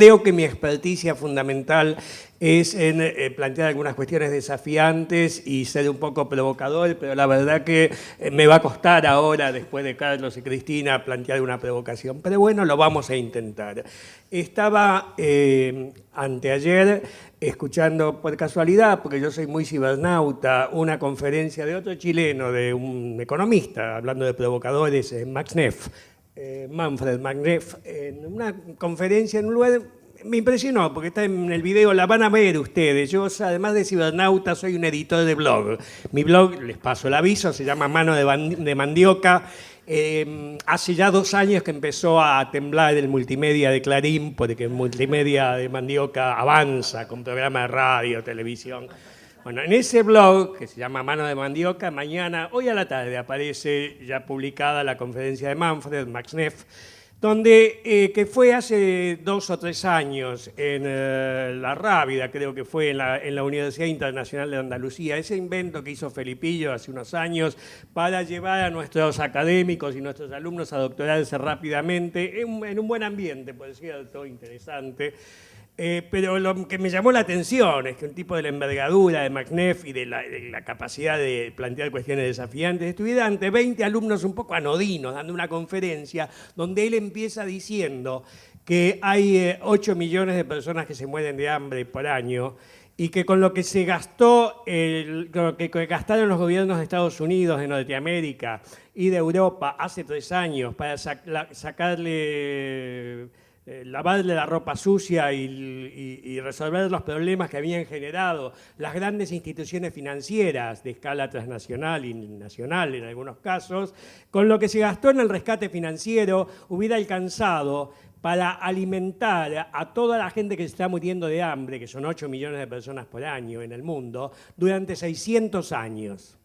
creo que mi experticia fundamental es en plantear algunas cuestiones desafiantes y ser un poco provocador, pero la verdad que me va a costar ahora, después de Carlos y Cristina, plantear una provocación. Pero bueno, lo vamos a intentar. Estaba anteayer escuchando por casualidad, porque yo soy muy cibernauta, una conferencia de otro chileno, de un economista, hablando de provocadores, Max Neff, Manfred Max Neff, en una conferencia en un lugar. Me impresionó, porque está en el video, la van a ver ustedes. Yo, además de cibernauta, soy un editor de blog. Mi blog, les paso el aviso, se llama Mano de Mandioca. Hace ya 2 años que empezó a temblar el multimedia de Clarín, porque el multimedia de Mandioca avanza con programas de radio, televisión. Bueno, en ese blog, que se llama Mano de Mandioca, mañana, hoy a la tarde, aparece ya publicada la conferencia de Manfred, Max Neff, donde, que fue hace 2 o 3 años en La Rábida, creo que fue en la Universidad Internacional de Andalucía, ese invento que hizo Felipillo hace unos años para llevar a nuestros académicos y nuestros alumnos a doctorarse rápidamente en un buen ambiente, por cierto, interesante. Pero lo que me llamó la atención es que un tipo de la envergadura de Max Neff y de la capacidad de plantear cuestiones desafiantes estuviera ante 20 alumnos un poco anodinos, dando una conferencia donde él empieza diciendo que hay 8 millones de personas que se mueren de hambre por año y que con lo que se gastó, lo que gastaron los gobiernos de Estados Unidos, de Norteamérica y de Europa hace 3 años para lavarle la ropa sucia y resolver los problemas que habían generado las grandes instituciones financieras de escala transnacional y nacional en algunos casos, con lo que se gastó en el rescate financiero hubiera alcanzado para alimentar a toda la gente que se está muriendo de hambre, que son 8 millones de personas por año en el mundo, durante 600 años.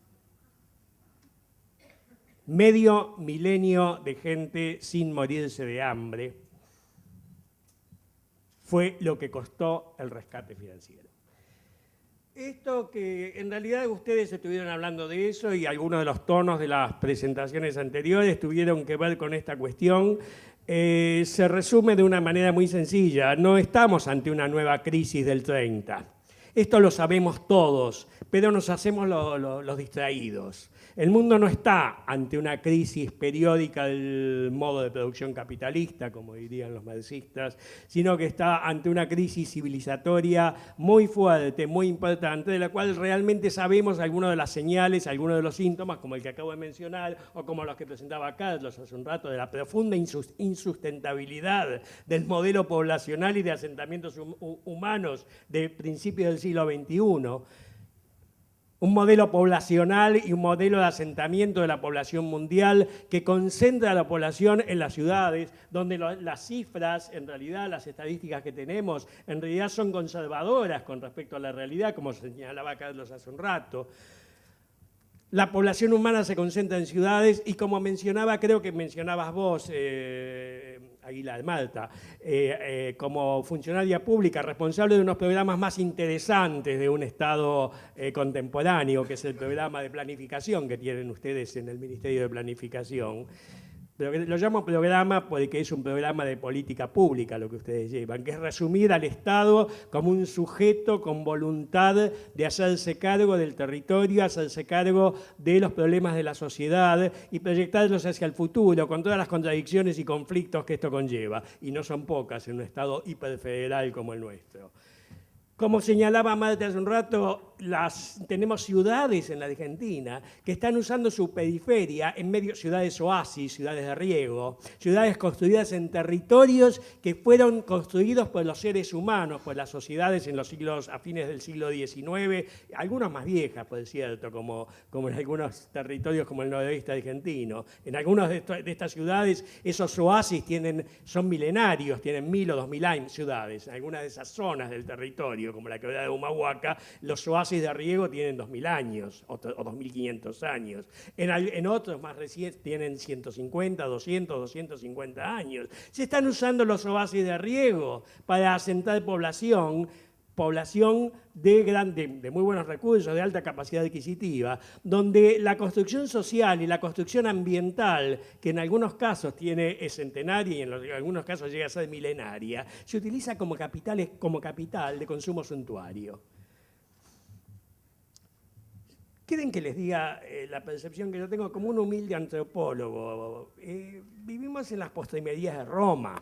Medio milenio de gente sin morirse de hambre fue lo que costó el rescate financiero. Esto que en realidad ustedes estuvieron hablando de eso y algunos de los tonos de las presentaciones anteriores tuvieron que ver con esta cuestión, se resume de una manera muy sencilla. No estamos ante una nueva crisis del 30. Esto lo sabemos todos, pero nos hacemos los distraídos. El mundo no está ante una crisis periódica del modo de producción capitalista, como dirían los marxistas, sino que está ante una crisis civilizatoria muy fuerte, muy importante, de la cual realmente sabemos algunas de las señales, algunos de los síntomas, como el que acabo de mencionar, o como los que presentaba Carlos hace un rato, de la profunda insustentabilidad del modelo poblacional y de asentamientos humanos de principios del siglo XXI. Un modelo poblacional y un modelo de asentamiento de la población mundial que concentra a la población en las ciudades, donde las cifras, en realidad las estadísticas que tenemos, en realidad son conservadoras con respecto a la realidad, como señalaba Carlos hace un rato. La población humana se concentra en ciudades y como mencionaba, creo que mencionabas vos, Aguilar Malta, como funcionaria pública responsable de unos programas más interesantes de un Estado contemporáneo, que es el programa de planificación que tienen ustedes en el Ministerio de Planificación. Pero lo llamo programa porque es un programa de política pública lo que ustedes llevan, que es resumir al Estado como un sujeto con voluntad de hacerse cargo del territorio, hacerse cargo de los problemas de la sociedad y proyectarlos hacia el futuro, con todas las contradicciones y conflictos que esto conlleva. Y no son pocas en un Estado hiperfederal como el nuestro. Como señalaba Marta hace un rato, tenemos ciudades en la Argentina que están usando su periferia en medio, ciudades oasis, ciudades de riego, ciudades construidas en territorios que fueron construidos por los seres humanos, por las sociedades en los siglos, a fines del siglo XIX, algunas más viejas, por cierto, como en algunos territorios como el noroeste argentino. En algunas de estas ciudades, esos oasis son milenarios, tienen 1000 o 2000 años, ciudades, en algunas de esas zonas del territorio, como la quebrada de Humahuaca, los oasis de riego tienen 2000 años o 2500 años. En otros más recientes tienen 150, 200, 250 años. Se están usando los oasis de riego para asentar población población de muy buenos recursos, de alta capacidad adquisitiva, donde la construcción social y la construcción ambiental, que en algunos casos es centenaria y en algunos casos llega a ser milenaria, se utiliza como capital de consumo suntuario. ¿Quieren que les diga la percepción que yo tengo como un humilde antropólogo? Vivimos en las postrimerías de Roma.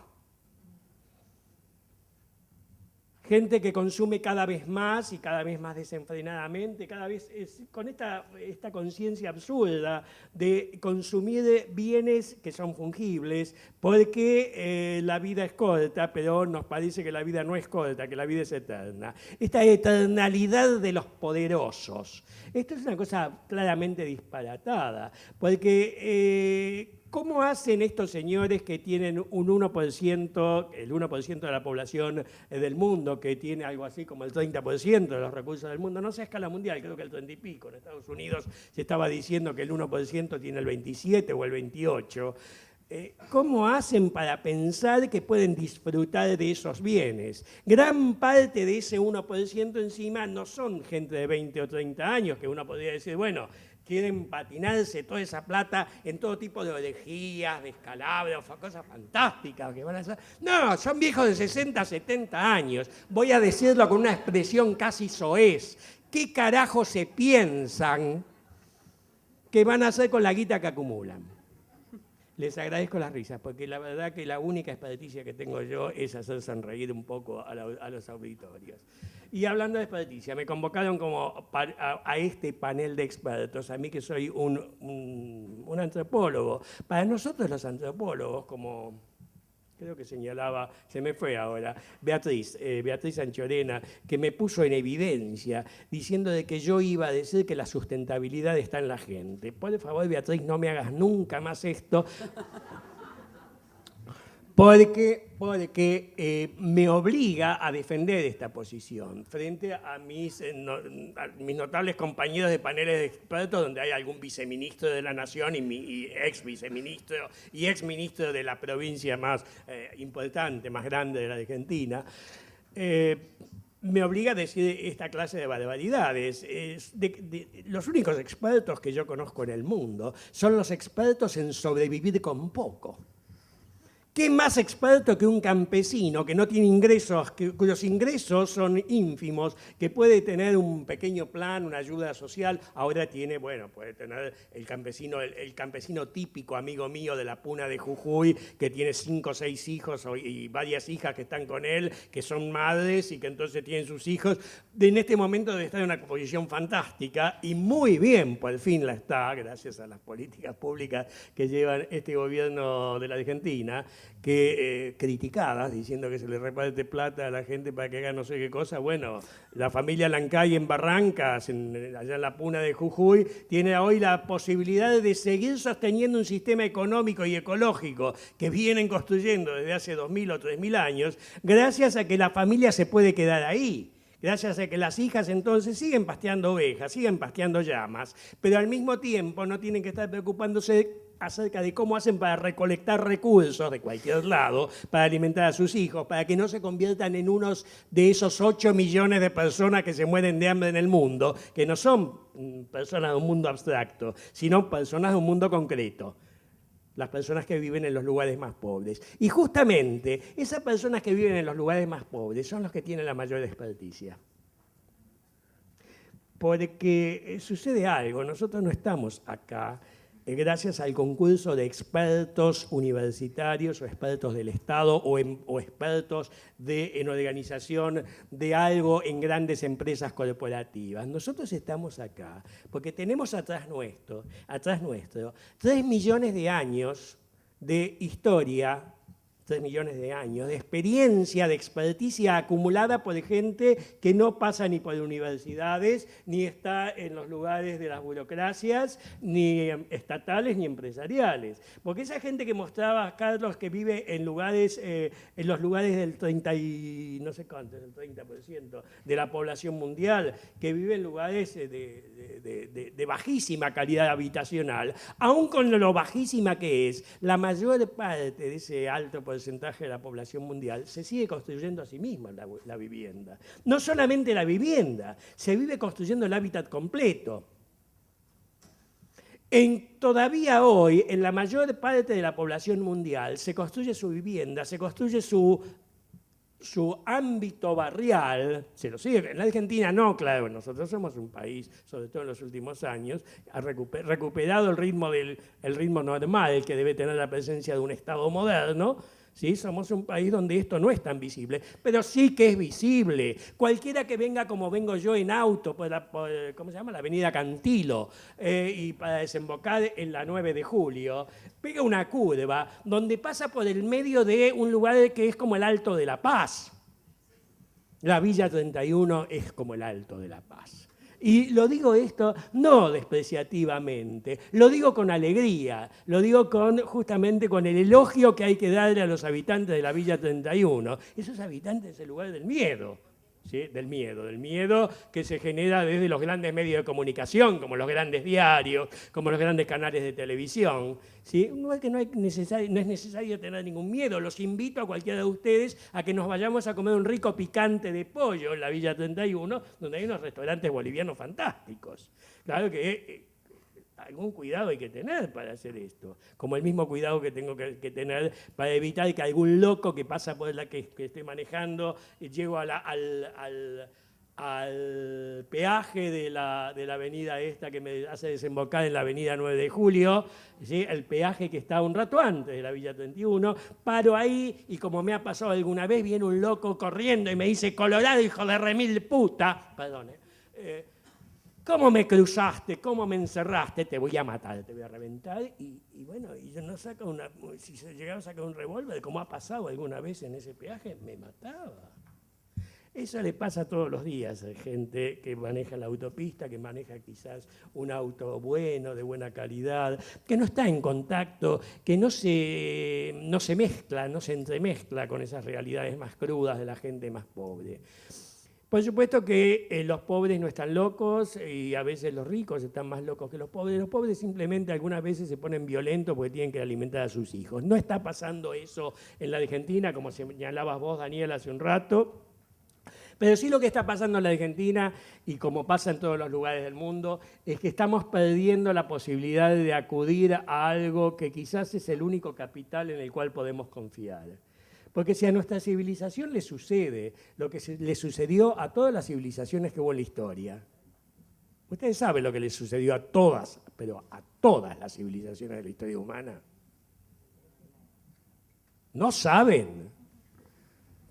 Gente que consume cada vez más y cada vez más desenfrenadamente, cada vez con esta conciencia absurda de consumir bienes que son fungibles, porque la vida es corta, pero nos parece que la vida no es corta, que la vida es eterna. Esta eternalidad de los poderosos. Esto es una cosa claramente disparatada, porque ¿cómo hacen estos señores que tienen un 1%, el 1% de la población del mundo, que tiene algo así como el 30% de los recursos del mundo? No sé a escala mundial, creo que el 30 y pico. En Estados Unidos se estaba diciendo que el 1% tiene el 27 o el 28%. ¿Cómo hacen para pensar que pueden disfrutar de esos bienes? Gran parte de ese 1% encima no son gente de 20 o 30 años, que uno podría decir, bueno, quieren patinarse toda esa plata en todo tipo de orejías, descalabros, cosas fantásticas que van a hacer. No, son viejos de 60, 70 años. Voy a decirlo con una expresión casi soez. ¿Qué carajo se piensan que van a hacer con la guita que acumulan? Les agradezco las risas, porque la verdad que la única experticia que tengo yo es hacer sonreír un poco a los auditorios. Y hablando de experticia, me convocaron como a este panel de expertos, a mí que soy un antropólogo. Para nosotros los antropólogos, como creo que señalaba, se me fue ahora, Beatriz Anchorena, que me puso en evidencia diciendo de que yo iba a decir que la sustentabilidad está en la gente. Por favor, Beatriz, no me hagas nunca más esto, porque me obliga a defender esta posición frente a mis notables compañeros de paneles de expertos, donde hay algún viceministro de la Nación y ex viceministro y ex ministro de la provincia más importante, más grande de la Argentina. Me obliga a decir esta clase de barbaridades. Los únicos expertos que yo conozco en el mundo son los expertos en sobrevivir con poco. ¿Qué más experto que un campesino que no tiene ingresos, cuyos ingresos son ínfimos, que puede tener un pequeño plan, una ayuda social? Ahora tiene, bueno, puede tener el campesino típico, amigo mío de la Puna de Jujuy, que tiene 5 o 6 hijos y varias hijas que están con él, que son madres y que entonces tienen sus hijos. En este momento debe estar en una posición fantástica y muy bien, por fin la está, gracias a las políticas públicas que llevan este gobierno de la Argentina, que criticadas, diciendo que se le reparte plata a la gente para que haga no sé qué cosa. Bueno, la familia Lancay en Barrancas, allá en la Puna de Jujuy, tiene hoy la posibilidad de seguir sosteniendo un sistema económico y ecológico que vienen construyendo desde hace 2000 o 3000 años, gracias a que la familia se puede quedar ahí. Gracias a que las hijas entonces siguen pasteando ovejas, siguen pasteando llamas, pero al mismo tiempo no tienen que estar preocupándose acerca de cómo hacen para recolectar recursos de cualquier lado, para alimentar a sus hijos, para que no se conviertan en unos de esos 8 millones de personas que se mueren de hambre en el mundo, que no son personas de un mundo abstracto, sino personas de un mundo concreto. Las personas que viven en los lugares más pobres. Y justamente esas personas que viven en los lugares más pobres son los que tienen la mayor experticia. Porque sucede algo, nosotros no estamos acá gracias al concurso de expertos universitarios o expertos del Estado o expertos en organización de algo en grandes empresas corporativas. Nosotros estamos acá porque tenemos atrás nuestro 3 millones de años de historia, 3 millones de años de experiencia, de experticia acumulada por gente que no pasa ni por universidades, ni está en los lugares de las burocracias, ni estatales ni empresariales. Porque esa gente que mostraba Carlos, que vive en los lugares del 30 y no sé cuánto, del 30% de la población mundial, que vive en lugares de bajísima calidad habitacional, aun con lo bajísima que es, la mayor parte de ese alto porcentaje de la población mundial, se sigue construyendo a sí misma la vivienda. No solamente la vivienda, se vive construyendo el hábitat completo. Todavía hoy, en la mayor parte de la población mundial, se construye su vivienda, se construye su ámbito barrial, se lo sigue. En la Argentina no, claro, nosotros somos un país, sobre todo en los últimos años, ha recuperado el ritmo normal que debe tener la presencia de un Estado moderno. ¿Sí? Somos un país donde esto no es tan visible, pero sí que es visible. Cualquiera que venga como vengo yo en auto por ¿cómo se llama? La avenida Cantilo, y para desembocar en la 9 de julio, pega una curva donde pasa por el medio de un lugar que es como el Alto de la Paz. La Villa 31 es como el Alto de la Paz. Y lo digo esto no despreciativamente, lo digo con alegría, lo digo justamente con el elogio que hay que darle a los habitantes de la Villa 31. Esos habitantes de ese lugar del miedo, ¿sí? Del miedo que se genera desde los grandes medios de comunicación, como los grandes diarios, como los grandes canales de televisión. ¿Sí? Un lugar que no es necesario tener ningún miedo. Los invito a cualquiera de ustedes a que nos vayamos a comer un rico picante de pollo en la Villa 31, donde hay unos restaurantes bolivianos fantásticos. Claro que algún cuidado hay que tener para hacer esto, como el mismo cuidado que tengo que tener para evitar que algún loco que pasa por la que estoy manejando, llego al peaje de la avenida esta que me hace desembocar en la avenida 9 de Julio, ¿sí? El peaje que está un rato antes de la Villa 31, paro ahí y como me ha pasado alguna vez, viene un loco corriendo y me dice: Colorado, hijo de remil puta, perdón, ¿cómo me cruzaste? ¿Cómo me encerraste? Te voy a matar, te voy a reventar. Y bueno, y yo no saco si se llegaba a sacar un revólver, como ha pasado alguna vez en ese peaje, me mataba. Eso le pasa todos los días a gente que maneja la autopista, que maneja quizás un auto bueno, de buena calidad, que no está en contacto, que no se mezcla, no se entremezcla con esas realidades más crudas de la gente más pobre. Por supuesto que los pobres no están locos y a veces los ricos están más locos que los pobres. Los pobres simplemente algunas veces se ponen violentos porque tienen que alimentar a sus hijos. No está pasando eso en la Argentina, como señalabas vos, Daniel, hace un rato. Pero sí lo que está pasando en la Argentina, y como pasa en todos los lugares del mundo, es que estamos perdiendo la posibilidad de acudir a algo que quizás es el único capital en el cual podemos confiar. Porque si a nuestra civilización le sucede lo que le sucedió a todas las civilizaciones que hubo en la historia, ustedes saben lo que le sucedió a todas, pero a todas las civilizaciones de la historia humana. No saben.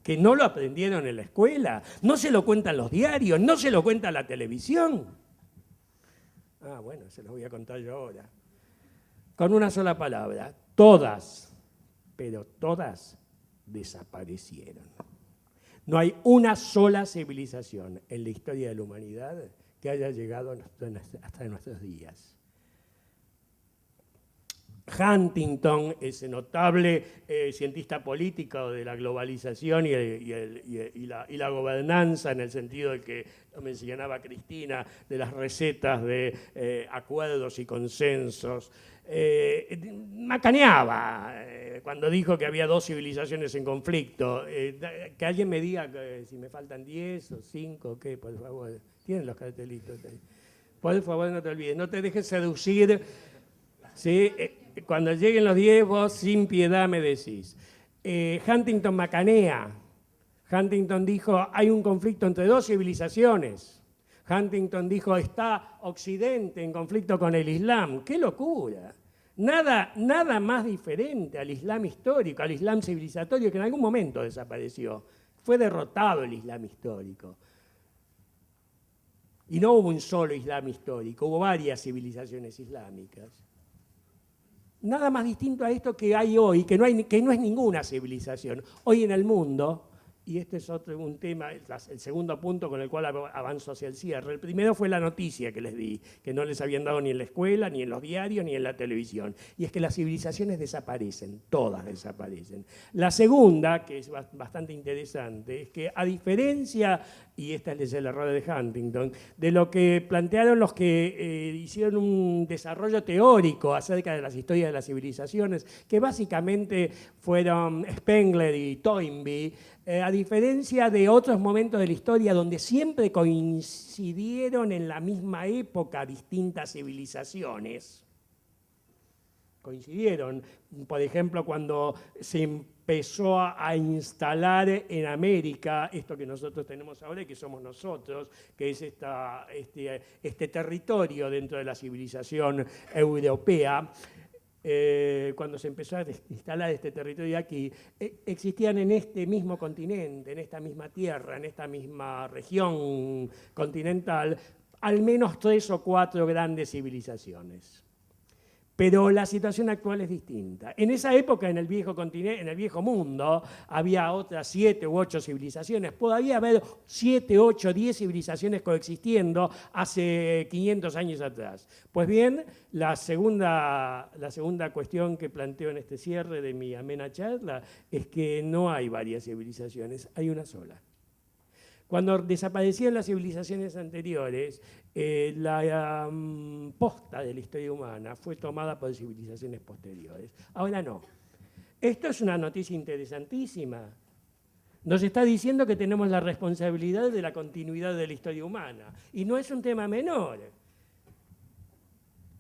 Que no lo aprendieron en la escuela, no se lo cuentan los diarios, no se lo cuenta la televisión. Ah, bueno, se los voy a contar yo ahora. Con una sola palabra, todas, pero todas desaparecieron. No hay una sola civilización en la historia de la humanidad que haya llegado hasta nuestros días. Huntington, ese notable cientista político de la globalización y la gobernanza, en el sentido de que mencionaba Cristina, de las recetas de acuerdos y consensos, macaneaba cuando dijo que había dos civilizaciones en conflicto. Que alguien me diga si me faltan 10 o 5, ¿qué? Por favor, tienen los cartelitos. Por favor, no te olvides, no te dejes seducir, ¿sí? Cuando lleguen los 10, vos sin piedad me decís. Huntington macanea. Huntington dijo, hay un conflicto entre dos civilizaciones. Huntington dijo, está Occidente en conflicto con el Islam. ¡Qué locura! Nada más diferente al Islam histórico, al Islam civilizatorio, que en algún momento desapareció. Fue derrotado el Islam histórico. Y no hubo un solo Islam histórico, hubo varias civilizaciones islámicas. Nada más distinto a esto que hay hoy, que no es ninguna civilización. Hoy en el mundo, y este es un tema, el segundo punto con el cual avanzo hacia el cierre. El primero fue la noticia que les di, que no les habían dado ni en la escuela, ni en los diarios, ni en la televisión. Y es que las civilizaciones desaparecen, todas desaparecen. La segunda, que es bastante interesante, es que a diferencia, y este es el error de Huntington, de lo que plantearon los que hicieron un desarrollo teórico acerca de las historias de las civilizaciones, que básicamente fueron Spengler y Toynbee, a diferencia de otros momentos de la historia donde siempre coincidieron en la misma época distintas civilizaciones. Coincidieron, por ejemplo, cuando se empezó a instalar en América esto que nosotros tenemos ahora y que somos nosotros, que es este territorio dentro de la civilización europea. Cuando se empezó a instalar este territorio aquí, existían en este mismo continente, en esta misma tierra, en esta misma región continental, al menos 3 o 4 grandes civilizaciones. Pero la situación actual es distinta. En esa época, en el viejo continente, en el viejo mundo, había otras 7 u 8 civilizaciones. Podría haber 7, 8, 10 civilizaciones coexistiendo hace 500 años atrás. Pues bien, la segunda cuestión que planteo en este cierre de mi amena charla es que no hay varias civilizaciones, hay una sola. Cuando desaparecieron las civilizaciones anteriores, la posta de la historia humana fue tomada por civilizaciones posteriores. Ahora no. Esto es una noticia interesantísima. Nos está diciendo que tenemos la responsabilidad de la continuidad de la historia humana. Y no es un tema menor.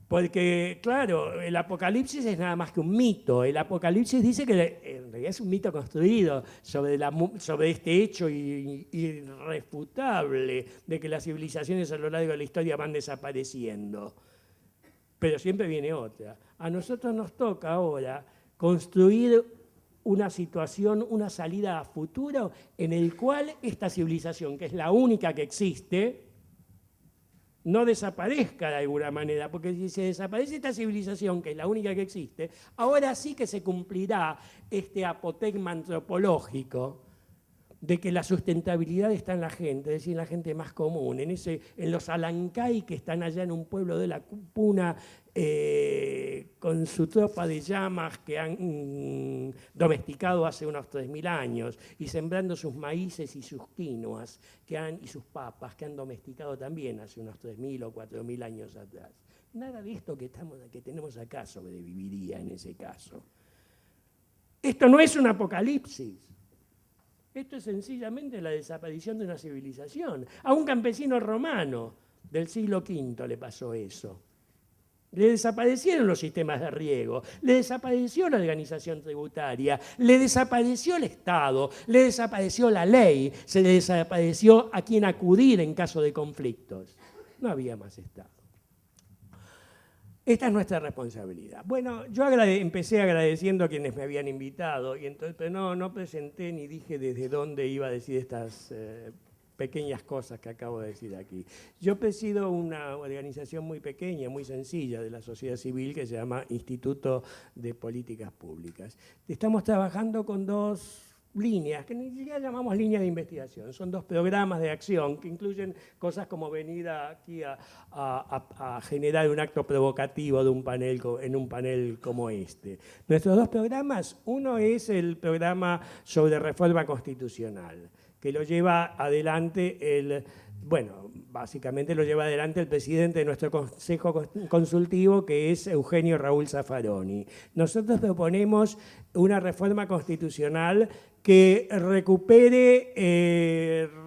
Porque, claro, el apocalipsis es nada más que un mito. El apocalipsis dice que en realidad es un mito construido sobre este hecho irrefutable de que las civilizaciones a lo largo de la historia van desapareciendo. Pero siempre viene otra. A nosotros nos toca ahora construir una situación, una salida a futuro en el cual esta civilización, que es la única que existe, no desaparezca de alguna manera, porque si se desaparece esta civilización, que es la única que existe, ahora sí que se cumplirá este apotegma antropológico de que la sustentabilidad está en la gente, es decir, en la gente más común, en los Alancay que están allá en un pueblo de la Puna, con su tropa de llamas que han domesticado hace unos 3.000 años y sembrando sus maíces y sus quinoas y sus papas que han domesticado también hace unos 3.000 o 4.000 años atrás. Nada de esto que tenemos acá sobreviviría en ese caso. Esto no es un apocalipsis. Esto es sencillamente la desaparición de una civilización. A un campesino romano del siglo V le pasó eso. Le desaparecieron los sistemas de riego, le desapareció la organización tributaria, le desapareció el Estado, le desapareció la ley, se le desapareció a quien acudir en caso de conflictos. No había más Estado. Esta es nuestra responsabilidad. Bueno, yo empecé agradeciendo a quienes me habían invitado, y entonces, pero no presenté ni dije desde dónde iba a decir estas pequeñas cosas que acabo de decir aquí. Yo presido una organización muy pequeña, muy sencilla de la sociedad civil que se llama Instituto de Políticas Públicas. Estamos trabajando con 2 líneas, que ni siquiera llamamos líneas de investigación, son 2 programas de acción que incluyen cosas como venir aquí a generar un acto provocativo en un panel como este. Nuestros 2 programas, uno es el programa sobre reforma constitucional, que lo lleva adelante básicamente lo lleva adelante el presidente de nuestro Consejo Consultivo, que es Eugenio Raúl Zaffaroni. Nosotros proponemos una reforma constitucional que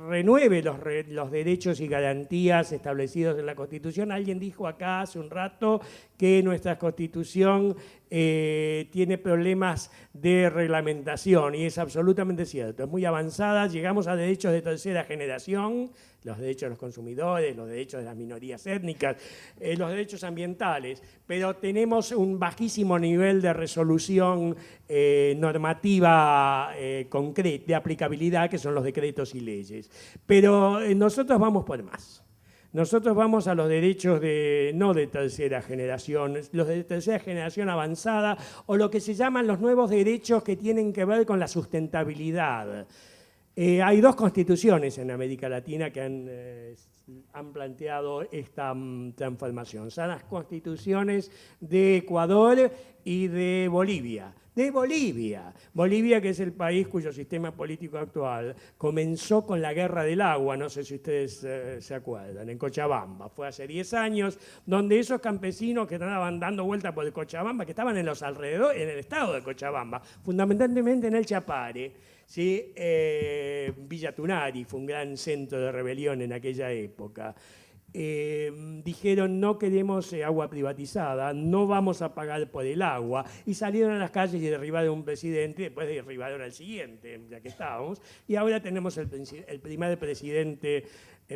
renueve los derechos y garantías establecidos en la Constitución. Alguien dijo acá hace un rato que nuestra Constitución tiene problemas de reglamentación, y es absolutamente cierto. Es muy avanzada, llegamos a derechos de tercera generación, los derechos de los consumidores, los derechos de las minorías étnicas, los derechos ambientales, pero tenemos un bajísimo nivel de resolución normativa concreta, de aplicabilidad, que son los decretos y leyes. Pero nosotros vamos por más. Nosotros vamos a los derechos no de tercera generación, los de tercera generación avanzada, o lo que se llaman los nuevos derechos que tienen que ver con la sustentabilidad. Hay dos constituciones en América Latina que han planteado esta transformación. Son las constituciones de Ecuador y de Bolivia. De Bolivia. Bolivia, que es el país cuyo sistema político actual comenzó con la Guerra del Agua, no sé si ustedes se acuerdan, en Cochabamba. Fue hace 10 años, donde esos campesinos que andaban dando vueltas por el Cochabamba, que estaban en los alrededores, en el estado de Cochabamba, fundamentalmente en el Chapare, ¿sí? Villa Tunari fue un gran centro de rebelión en aquella época. Dijeron no queremos agua privatizada, no vamos a pagar por el agua, y salieron a las calles y derribaron a un presidente, después derribaron al siguiente, ya que estábamos, y ahora tenemos el primer presidente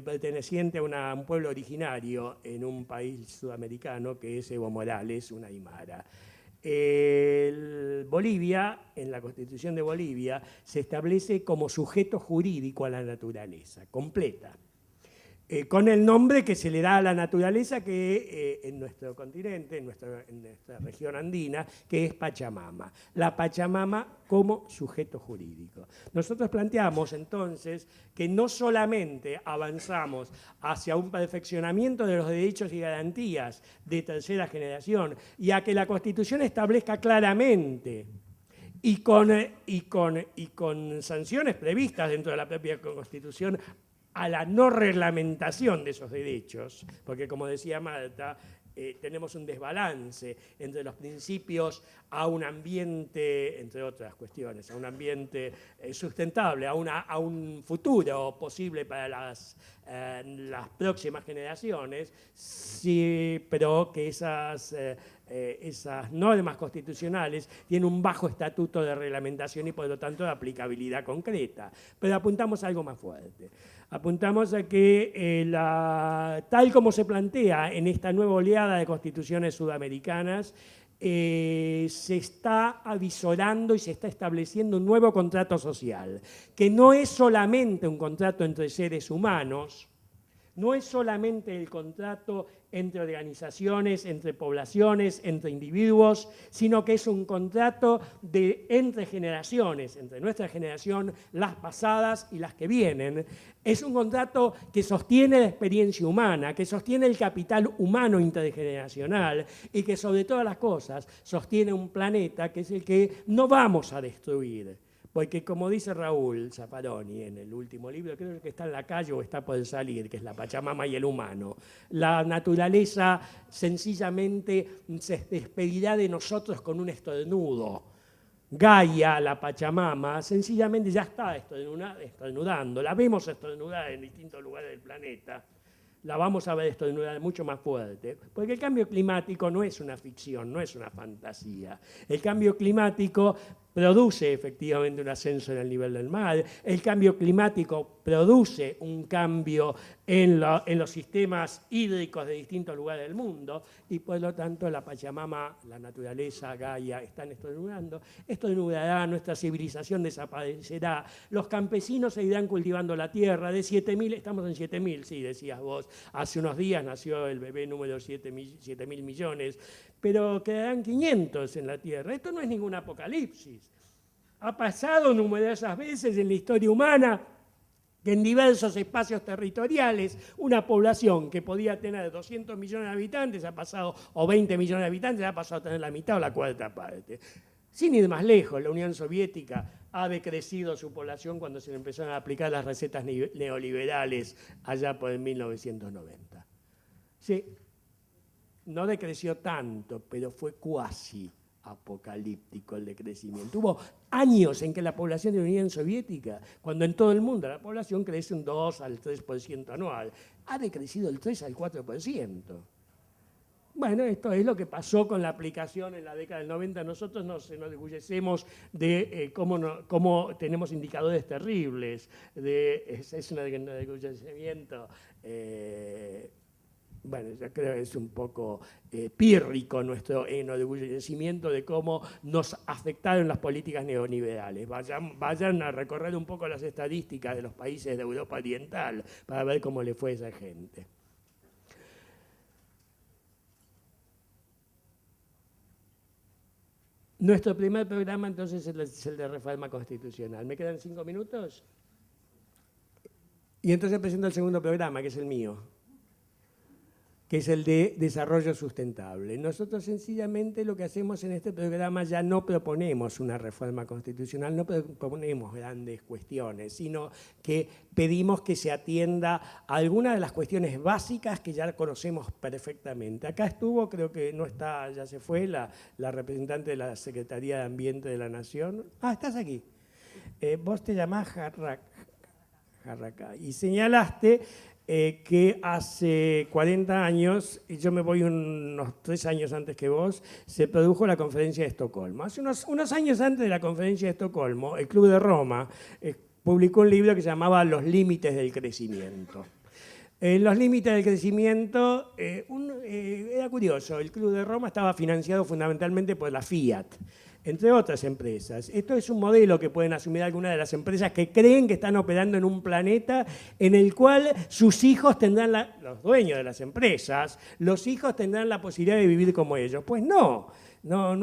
perteneciente a un pueblo originario en un país sudamericano que es Evo Morales, una aymara. Bolivia, en la Constitución de Bolivia, se establece como sujeto jurídico a la naturaleza, completa. Con el nombre que se le da a la naturaleza que en nuestro continente, en nuestra región andina, que es Pachamama. La Pachamama como sujeto jurídico. Nosotros planteamos entonces que no solamente avanzamos hacia un perfeccionamiento de los derechos y garantías de tercera generación y a que la Constitución establezca claramente y con sanciones previstas dentro de la propia Constitución a la no reglamentación de esos derechos, porque como decía Marta, tenemos un desbalance entre los principios a un ambiente, entre otras cuestiones, a un ambiente sustentable, a un futuro posible para las próximas generaciones, sí, pero que esas normas constitucionales tienen un bajo estatuto de reglamentación y por lo tanto de aplicabilidad concreta. Pero apuntamos a algo más fuerte. Apuntamos a que tal como se plantea en esta nueva oleada de constituciones sudamericanas, se está avisorando y se está estableciendo un nuevo contrato social, que no es solamente un contrato entre seres humanos, no es solamente el contrato entre organizaciones, entre poblaciones, entre individuos, sino que es un contrato entre generaciones, entre nuestra generación, las pasadas y las que vienen. Es un contrato que sostiene la experiencia humana, que sostiene el capital humano intergeneracional y que sobre todas las cosas sostiene un planeta que es el que no vamos a destruir. Porque como dice Raúl Zaffaroni en el último libro, creo que está en la calle o está por salir, que es La Pachamama y el humano, la naturaleza sencillamente se despedirá de nosotros con un estornudo. Gaia, la Pachamama, sencillamente ya está estornudando, la vemos estornudar en distintos lugares del planeta. La vamos a ver estornudar mucho más fuerte, porque el cambio climático no es una ficción, no es una fantasía. El cambio climático produce efectivamente un ascenso en el nivel del mar, el cambio climático produce un cambio en los sistemas hídricos de distintos lugares del mundo y por lo tanto la Pachamama, la naturaleza, Gaia, están estornudará, nuestra civilización desaparecerá, los campesinos seguirán cultivando la tierra, de 7.000, estamos en 7.000, sí, decías vos, hace unos días nació el bebé número 7.000 millones, pero quedarán 500 en la tierra. Esto no es ningún apocalipsis. Ha pasado numerosas veces en la historia humana que en diversos espacios territoriales una población que podía tener 200 millones de habitantes ha pasado, o 20 millones de habitantes, ha pasado a tener la mitad o la cuarta parte. Sin ir más lejos, la Unión Soviética ha decrecido su población cuando se le empezaron a aplicar las recetas neoliberales allá por el 1990. Sí, no decreció tanto, pero fue cuasi apocalíptico el decrecimiento. Hubo años en que la población de la Unión Soviética, cuando en todo el mundo la población crece un 2 al 3% anual, ha decrecido el 3 al 4%. Bueno, esto es lo que pasó con la aplicación en la década del 90. Nosotros nos enorgullecemos de cómo tenemos indicadores terribles. Es un enorgullecimiento. Bueno, yo creo que es un poco pírrico nuestro enorgullecimiento de cómo nos afectaron las políticas neoliberales. Vayan a recorrer un poco las estadísticas de los países de Europa Oriental para ver cómo le fue a esa gente. Nuestro primer programa entonces es el de reforma constitucional. ¿Me quedan 5 minutos? Y entonces presento el segundo programa, que es el mío, que es el de desarrollo sustentable. Nosotros sencillamente lo que hacemos en este programa ya no proponemos una reforma constitucional, no proponemos grandes cuestiones, sino que pedimos que se atienda a algunas de las cuestiones básicas que ya conocemos perfectamente. Acá estuvo, creo que no está, ya se fue, la representante de la Secretaría de Ambiente de la Nación. Ah, estás aquí. Vos te llamás Jarraca y señalaste que hace 40 años, y yo me voy unos 3 años antes que vos, se produjo la Conferencia de Estocolmo. Hace unos años antes de la Conferencia de Estocolmo, el Club de Roma publicó un libro que se llamaba Los límites del crecimiento. Los límites del crecimiento, era curioso, el Club de Roma estaba financiado fundamentalmente por la Fiat, entre otras empresas. Esto es un modelo que pueden asumir algunas de las empresas que creen que están operando en un planeta en el cual sus hijos tendrán, los dueños de las empresas, los hijos tendrán la posibilidad de vivir como ellos. Pues no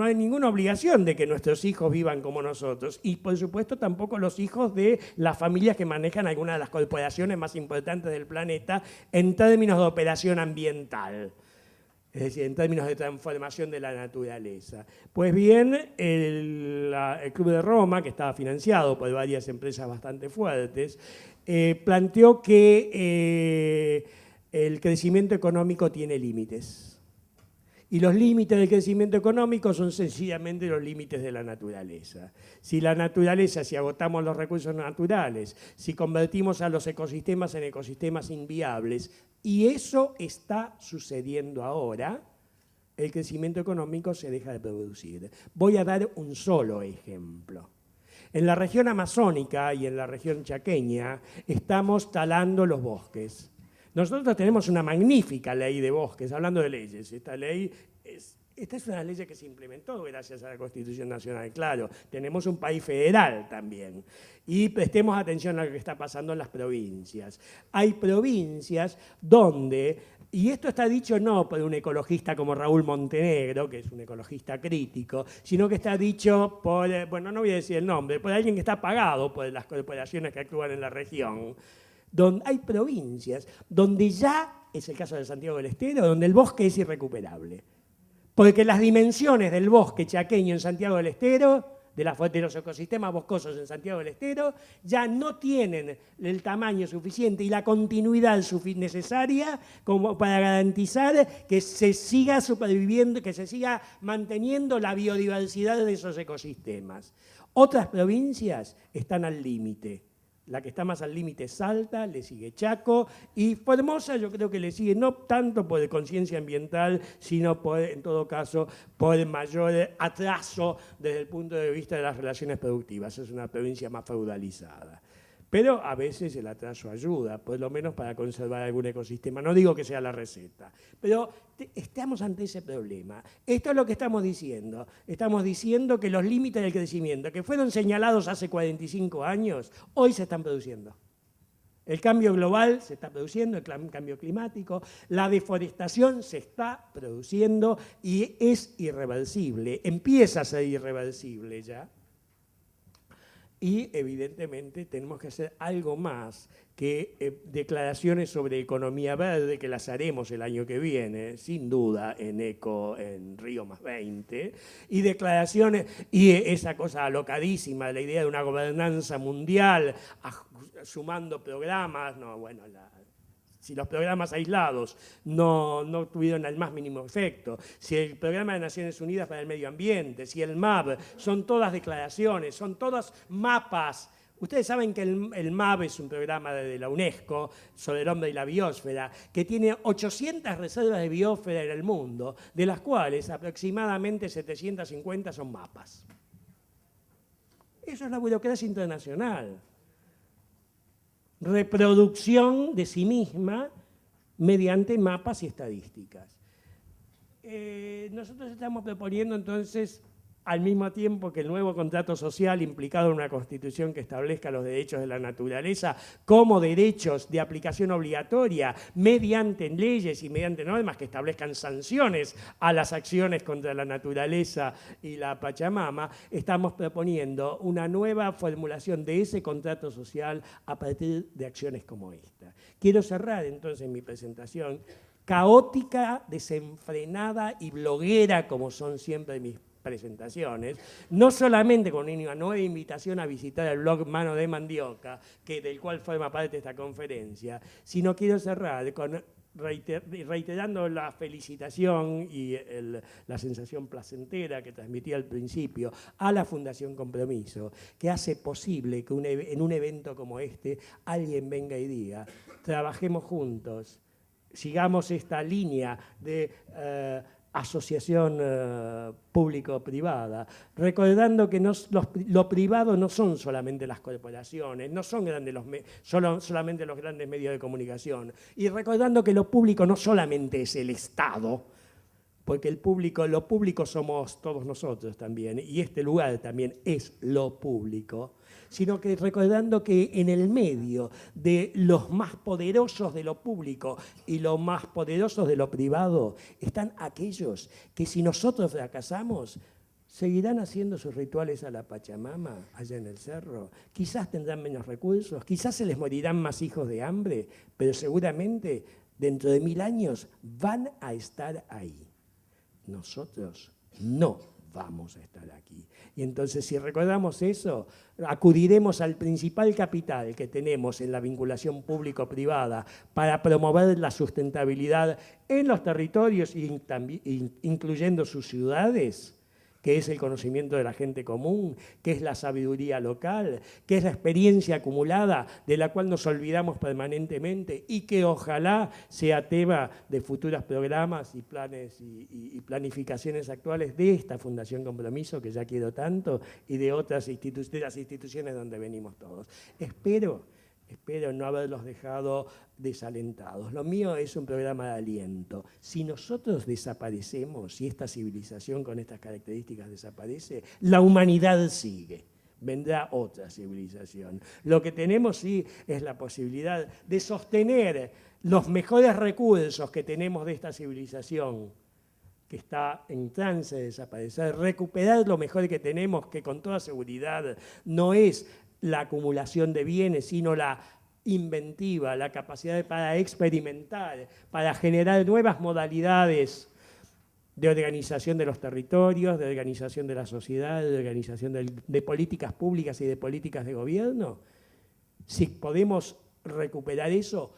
hay ninguna obligación de que nuestros hijos vivan como nosotros. Y por supuesto tampoco los hijos de las familias que manejan algunas de las corporaciones más importantes del planeta en términos de operación ambiental. Es decir, en términos de transformación de la naturaleza. Pues bien, el Club de Roma, que estaba financiado por varias empresas bastante fuertes, planteó que el crecimiento económico tiene límites. Y los límites del crecimiento económico son sencillamente los límites de la naturaleza. Si la naturaleza, si agotamos los recursos naturales, si convertimos a los ecosistemas en ecosistemas inviables, y eso está sucediendo ahora, el crecimiento económico se deja de producir. Voy a dar un solo ejemplo. En la región amazónica y en la región chaqueña estamos talando los bosques. Nosotros tenemos una magnífica ley de bosques, hablando de leyes. Esta es una ley que se implementó gracias a la Constitución Nacional, claro. Tenemos un país federal también. Y prestemos atención a lo que está pasando en las provincias. Hay provincias donde, y esto está dicho no por un ecologista como Raúl Montenegro, que es un ecologista crítico, sino que está dicho por, bueno, no voy a decir el nombre, por alguien que está pagado por las corporaciones que actúan en la región. Donde hay provincias donde ya, es el caso de Santiago del Estero, donde el bosque es irrecuperable. Porque las dimensiones del bosque chaqueño en Santiago del Estero, de los ecosistemas boscosos en Santiago del Estero, ya no tienen el tamaño suficiente y la continuidad necesaria como para garantizar que se siga superviviendo, que se siga manteniendo la biodiversidad de esos ecosistemas. Otras provincias están al límite. La que está más al límite es Salta, le sigue Chaco y Formosa yo creo que le sigue no tanto por conciencia ambiental, sino por, en todo caso, por el mayor atraso desde el punto de vista de las relaciones productivas. Es una provincia más feudalizada. Pero a veces el atraso ayuda, por lo menos para conservar algún ecosistema. No digo que sea la receta, pero estamos ante ese problema. Esto es lo que estamos diciendo. Estamos diciendo que los límites del crecimiento que fueron señalados hace 45 años, hoy se están produciendo. El cambio global se está produciendo, el cambio climático, la deforestación se está produciendo y es irreversible, empieza a ser irreversible ya. Y evidentemente tenemos que hacer algo más que declaraciones sobre economía verde, que las haremos el año que viene, sin duda, en Río +20, y declaraciones, y esa cosa alocadísima, la idea de una gobernanza mundial, sumando programas, no, bueno, si los programas aislados no tuvieron el más mínimo efecto, si el Programa de Naciones Unidas para el Medio Ambiente, si el MAB, son todas declaraciones, son todos mapas. Ustedes saben que el MAB es un programa de la UNESCO sobre el hombre y la biosfera, que tiene 800 reservas de biosfera en el mundo, de las cuales aproximadamente 750 son mapas. Eso es la burocracia internacional. Reproducción de sí misma mediante mapas y estadísticas. Nosotros estamos proponiendo entonces al mismo tiempo que el nuevo contrato social implicado en una constitución que establezca los derechos de la naturaleza como derechos de aplicación obligatoria mediante leyes y mediante normas que establezcan sanciones a las acciones contra la naturaleza y la Pachamama, estamos proponiendo una nueva formulación de ese contrato social a partir de acciones como esta. Quiero cerrar entonces mi presentación caótica, desenfrenada y bloguera, como son siempre mis presentaciones, no solamente con una nueva invitación a visitar el blog Mano de Mandioca, del cual forma parte esta conferencia, sino quiero cerrar con reiterando la felicitación y la sensación placentera que transmití al principio a la Fundación Compromiso, que hace posible que en un evento como este alguien venga y diga, trabajemos juntos, sigamos esta línea de asociación público-privada, recordando que lo privado no son solamente las corporaciones, no son solamente los grandes medios de comunicación, y recordando que lo público no solamente es el Estado, porque lo público somos todos nosotros también, y este lugar también es lo público, sino que recordando que en el medio de los más poderosos de lo público y los más poderosos de lo privado están aquellos que si nosotros fracasamos, seguirán haciendo sus rituales a la Pachamama allá en el cerro. Quizás tendrán menos recursos, quizás se les morirán más hijos de hambre, pero seguramente dentro de 1000 años van a estar ahí. Nosotros no vamos a estar aquí. Y entonces, si recordamos eso, acudiremos al principal capital que tenemos en la vinculación público-privada para promover la sustentabilidad en los territorios, incluyendo sus ciudades, que es el conocimiento de la gente común, que es la sabiduría local, que es la experiencia acumulada de la cual nos olvidamos permanentemente y que ojalá sea tema de futuros programas y planes y planificaciones actuales de esta Fundación Compromiso, que ya quiero tanto, y de otras las instituciones donde venimos todos. Espero no haberlos dejado desalentados. Lo mío es un programa de aliento. Si nosotros desaparecemos, si esta civilización con estas características desaparece, la humanidad sigue. Vendrá otra civilización. Lo que tenemos sí es la posibilidad de sostener los mejores recursos que tenemos de esta civilización, que está en trance de desaparecer, recuperar lo mejor que tenemos, que con toda seguridad no es la acumulación de bienes, sino la inventiva, la capacidad para experimentar, para generar nuevas modalidades de organización de los territorios, de organización de la sociedad, de organización de políticas públicas y de políticas de gobierno. Si podemos recuperar eso,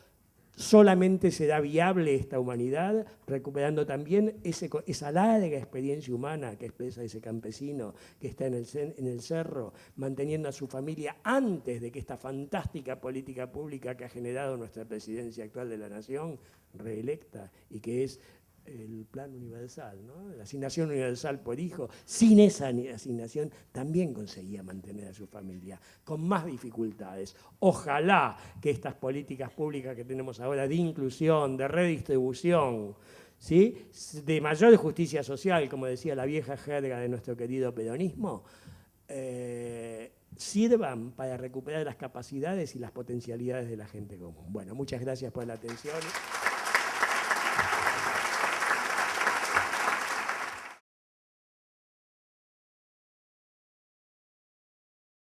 solamente será viable esta humanidad, recuperando también esa larga experiencia humana que expresa ese campesino que está en el cerro, manteniendo a su familia antes de que esta fantástica política pública que ha generado nuestra presidencia actual de la Nación, reelecta, y que es el plan universal, ¿no? La asignación universal por hijo, sin esa asignación también conseguía mantener a su familia, con más dificultades. Ojalá que estas políticas públicas que tenemos ahora de inclusión, de redistribución, ¿sí?, de mayor justicia social, como decía la vieja jerga de nuestro querido peronismo, sirvan para recuperar las capacidades y las potencialidades de la gente común. Bueno, muchas gracias por la atención.